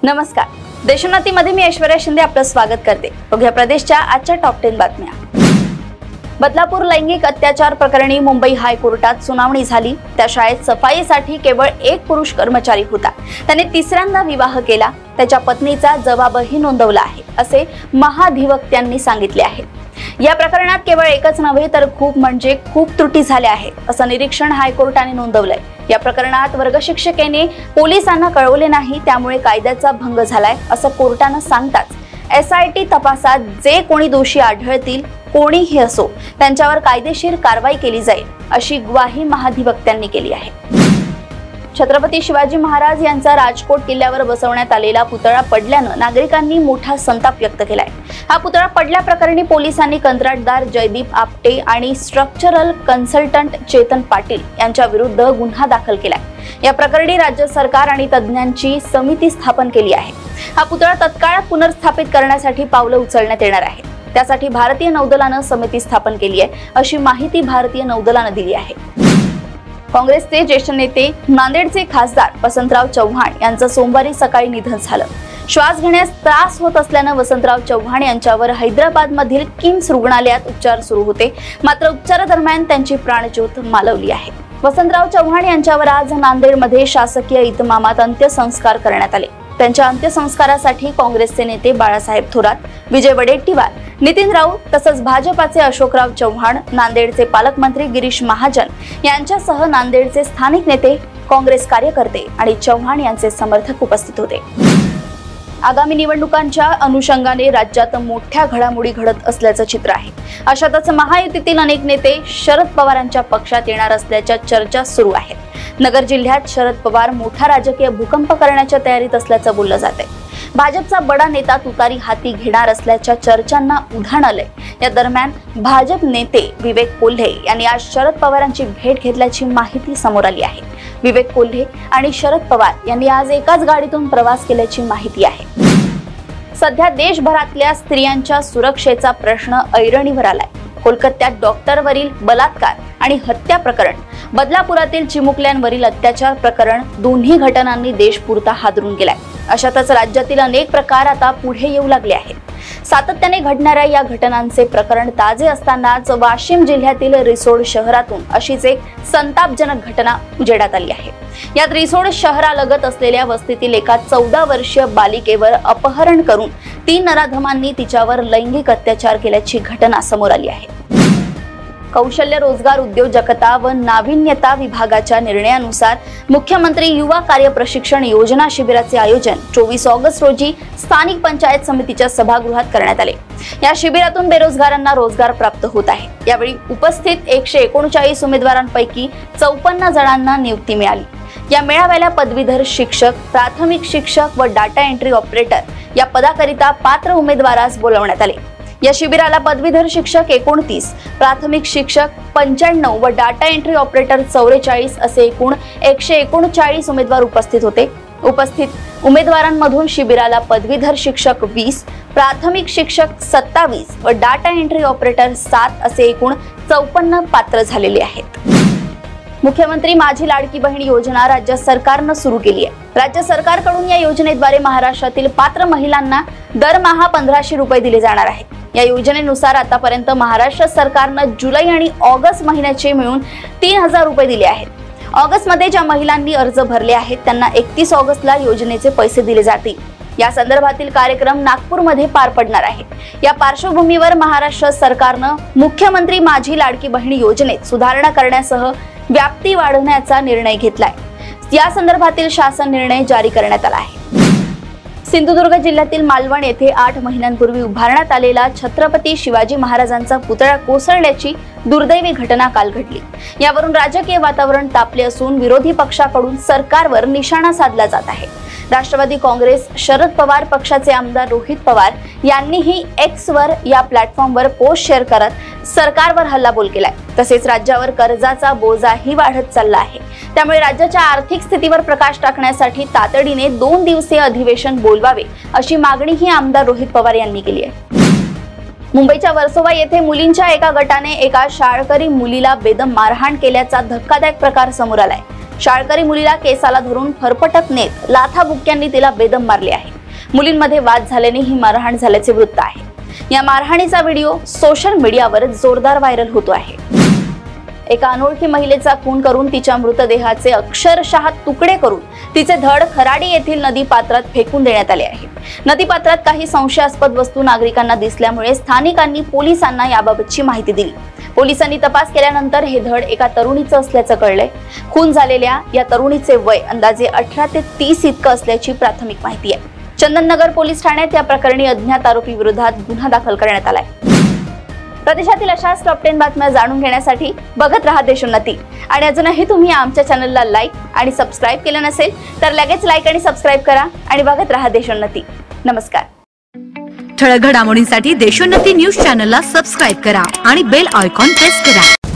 नमस्कार, देशोन्नतीमध्ये मी ऐश्वर्या शिंदे आपलं स्वागत करते। बघूया प्रदेशच्या आजच्या टॉप 10 बातम्या। बदलापूर लैंगिक अत्याचार प्रकरणी मुंबई हायकोर्टात सुनावणी झाली। त्या शाळेत सफाईसाठी केवळ एक पुरुष कर्मचारी होता। त्याने तिसऱ्यांदा विवाह केला। त्याच्या पत्नीचा जबाबही नोंदवला आहे असे महाधिवक्त्यांनी सांगितले आहे। या प्रकरणात केवळ एकच नव्हे तर खूप त्रुटी झाल्या आहेत असं निरीक्षण हायकोर्टाने नोंदवलंय। या प्रकरणात वर्गशिक्षकेने पोलिसांना कळवले नाही, त्यामुळे कायद्याचा भंग झालाय असं कोर्टाने सांगताच SIT तपासात जे कोणी दोषी आढळतील, कोणीही असो, त्यांच्यावर कायदेशीर कारवाई केली जाईल अशी ग्वाही महाधिवक्त्यांनी केली आहे। छत्रपती शिवाजी महाराज यांचा राजकोट किल्ल्यावर बसवण्यात आलेला पुतळा पडल्याने नागरिकांनी मोठा संताप व्यक्त केलाय। हा पुतळा पडल्याप्रकरणी पोलिसांनी कंत्राटदार जयदीप आपटे आणि स्ट्रक्चरल कन्सल्टंट चेतन पाटील यांच्या विरुद्ध गुन्हा दाखल केलाय। या प्रकरणी राज्य सरकार आणि तज्ञांची समिती स्थापन केली आहे। हा पुतळा तत्काळ पुनर्स्थापित करण्यासाठी पावलं उचलण्यात येणार आहे। त्यासाठी भारतीय नौदलाने समिती स्थापन केली आहे अशी माहिती भारतीय नौदलाने दिली आहे। काँग्रेसचे ज्येष्ठ नेते नांदेडचे खासदार वसंतराव चव्हाण यांचं सोमवारी सकाळी निधन झालं। श्वास घेण्यास त्रास होत असल्याने वसंतराव चव्हाण यांच्यावर हैदराबादमधील किम्स रुग्णालयात उपचार सुरू होते, मात्र उपचारादरम्यान त्यांची प्राणज्योत मालवली आहे। वसंतराव चव्हाण यांच्यावर आज नांदेडमध्ये शासकीय इतमामात अंत्यसंस्कार करण्यात आले। त्यांच्या अंत्यसंस्कारासाठी काँग्रेसचे नेते बाळासाहेब थोरात, विजय वडेट्टीवार, नितीन राऊत तसंच भाजपाचे अशोकराव चव्हाण, नांदेडचे पालकमंत्री गिरीश महाजन यांच्यासह नांदेडचे स्थानिक नेते, काँग्रेस कार्यकर्ते आणि चव्हाण यांचे समर्थक उपस्थित होते। आगामी निवडणुकांच्या अनुषंगाने राज्यात मोठ्या घडामोडी घडत असल्याचं चित्र आहे। अशातच महायुतीतील अनेक नेते शरद पवारांच्या पक्षात येणार असल्याच्या चर्चा सुरू आहेत। नगर जिल्ह्यात शरद पवार मोठा राजकीय भूकंप करण्याच्या तयारीत असल्याचं बोललं जातंय। भाजपचा बडा नेता तुतारी हाती घेणार असल्याच्या चर्चांना उधाण आलंय। या दरम्यान भाजप नेते विवेक कोल्हे यांनी आज शरद पवारांची भेट घेतल्याची माहिती समोर आली आहे। विवेक कोल्हे आणि शरद पवार यांनी आज एकाच गाडीतून प्रवास केल्याची माहिती आहे। सध्या देशभरातल्या स्त्रियांच्या सुरक्षेचा प्रश्न ऐरणीवर आलाय। कोलकात्यात डॉक्टरवरील बलात्कार आणि हत्या प्रकरण, बदलापुरातील चिमुकल्यांवरील अत्याचार प्रकरण दोन्ही घटनांनी देश पुरता हादरून गेलाय। अशातच राज्यातील अनेक प्रकार आता पुढे येऊ लागले आहेत। सातत्याने घडणाऱ्या या घटनांचे प्रकरण ताजे असतानाच वाशिम जिल्ह्यातील रिसोड शहरातून अशीच एक संतापजनक घटना उजेडात आली आहे। यात रिसोड शहरालगत असलेल्या वस्तीतील एका 14 वर्षीय बालिकेवर अपहरण करून 3 नराधमांनी तिच्यावर लैंगिक अत्याचार केल्याची घटना समोर आली आहे। कौशल्य रोजगार उद्योजकता व नाविन्यता विभागाच्या निर्णयानुसार मुख्यमंत्री युवा कार्य प्रशिक्षण योजना शिबिराचे आयोजन 24 ऑगस्ट रोजी स्थानिक पंचायत समितीच्या सभागृहात करण्यात आले। या शिबिरातून बेरोजगारांना रोजगार प्राप्त होत आहे। यावेळी उपस्थित 139 उमेदवारांपैकी 54 जणांना नियुक्ती मिळाली। या मेळाव्याला पदवीधर शिक्षक, प्राथमिक शिक्षक व डाटा एंट्री ऑपरेटर या पदाकरिता पात्र उमेदवारास बोलावण्यात आले। या शिबिराला पदवीधर शिक्षक 29, प्राथमिक शिक्षक 95 व डाटा एंट्री ऑपरेटर 44 असे एकूण 139 उमेदवार उपस्थित होते। उपस्थित उमेदवारांमधून शिबिराला पदवीधर शिक्षक 20, प्राथमिक शिक्षक 27 व डाटा एंट्री ऑपरेटर 7 असे एकूण 54 पात्र झालेले आहेत। मुख्यमंत्री माझी लाडकी बहीण योजना राज्य सरकारने सुरू केली आहे। राज्य सरकारकडून या योजनेद्वारे महाराष्ट्रातील पात्र महिलांना दरमहा 1500 रुपये दिले जाणार आहेत। या योजनेनुसार आतापर्यंत महाराष्ट्र सरकारने जुलै आणि ऑगस्ट महिन्याचे मिळून 3000 रुपये दिले आहेत। ऑगस्ट मध्ये ज्या महिलांनी अर्ज भरले आहेत त्यांना 31 ऑगस्टला योजनेचे पैसे दिले जातील। या संदर्भातील कार्यक्रम नागपूरमध्ये पार पडणार आहे। या पार्श्वभूमीवर महाराष्ट्र सरकारने मुख्यमंत्री माझी लाडकी बहीण योजनेत सुधारणा करण्यासह व्याप्ती वाढवण्याचा निर्णय घेतलाय। या संदर्भातील शासन निर्णय जारी करण्यात आला आहे। सिंधुदुर्ग जिल्ह्यातील मालवण येथे 8 महिन्यांपूर्वी उभारण्यात आलेला छत्रपती शिवाजी महाराजांचा पुतळा कोसळल्याची दुर्दैवी घटना काल घडली। यावरून राजकीय वातावरण तापले असून विरोधी पक्षाकडून सरकारवर निशाणा साधला जात आहे। राष्ट्रवादी काँग्रेस शरद पवार पक्षाचे आमदार रोहित पवार यांनीही X वर या प्लॅटफॉर्मवर पोस्ट शेअर करत सरकारवर हल्लाबोल केलाय। तसेच राज्यावर कर्जाचा बोजाही वाढत चालला आहे। त्यामुळे राज्याच्या आर्थिक स्थितीवर प्रकाश टाकण्यासाठी तातडीने 2 दिवसीय अधिवेशन बोलवावे अशी मागणीही आमदार रोहित पवार यांनी केली आहे। मुंबईच्या वर्सोवा येथे मुलींच्या एका गटाने एका शाळकरी मुलीला बेदम मारहाण केल्याचा धक्कादायक प्रकार समोर आलाय। शाळकरी मुलीला केसाला धरून फरफटत नेत लाथाबुक्क्यांनी तिला बेदम मारले आहे। मुलींमध्ये वाद झाल्याने ही मारहाण झाल्याचे वृत्त आहे। या मारहाणीचा व्हिडिओ सोशल मीडियावर जोरदार व्हायरल होतो आहे। एका अनोळखी महिलेचा खून करून तिच्या मृतदेहाचे अक्षरशः तुकडे करून तिचे धड खराडी येथील नदी पात्रात फेकून देण्यात आले आहे। नदी पात्रात काही संशयास्पद वस्तू नागरिकांना दिसल्यामुळे स्थानिकांनी पोलिसांना याबाबतची माहिती दिली। पोलिसांनी तपास केल्यानंतर हे धड एका तरुणीचं असल्याचं कळलंय। खून झालेल्या या तरुणीचे वय अंदाजे 18 ते 30 इतकं असल्याची प्राथमिक माहिती आहे। चंदननगर पोलीस ठाण्यात या प्रकरणी अज्ञात आरोपी विरोधात गुन्हा दाखल करण्यात आलाय। प्रदेशातील अशाच टॉप 10 बातम्या जाणून घेण्यासाठी बघत रहा देशोन्नती। आणि अजूनही तुम्ही आमच्या चॅनलला लाईक आणि सबस्क्राईब केलं नसेल तर लगेच लाईक आणि सबस्क्राईब करा आणि बघत रहा देशोन्नती। नमस्कार। ठळक घडामोडींसाठी देशोन्नती न्यूज चॅनलला सबस्क्राईब करा आणि बेल आयकॉन प्रेस करा।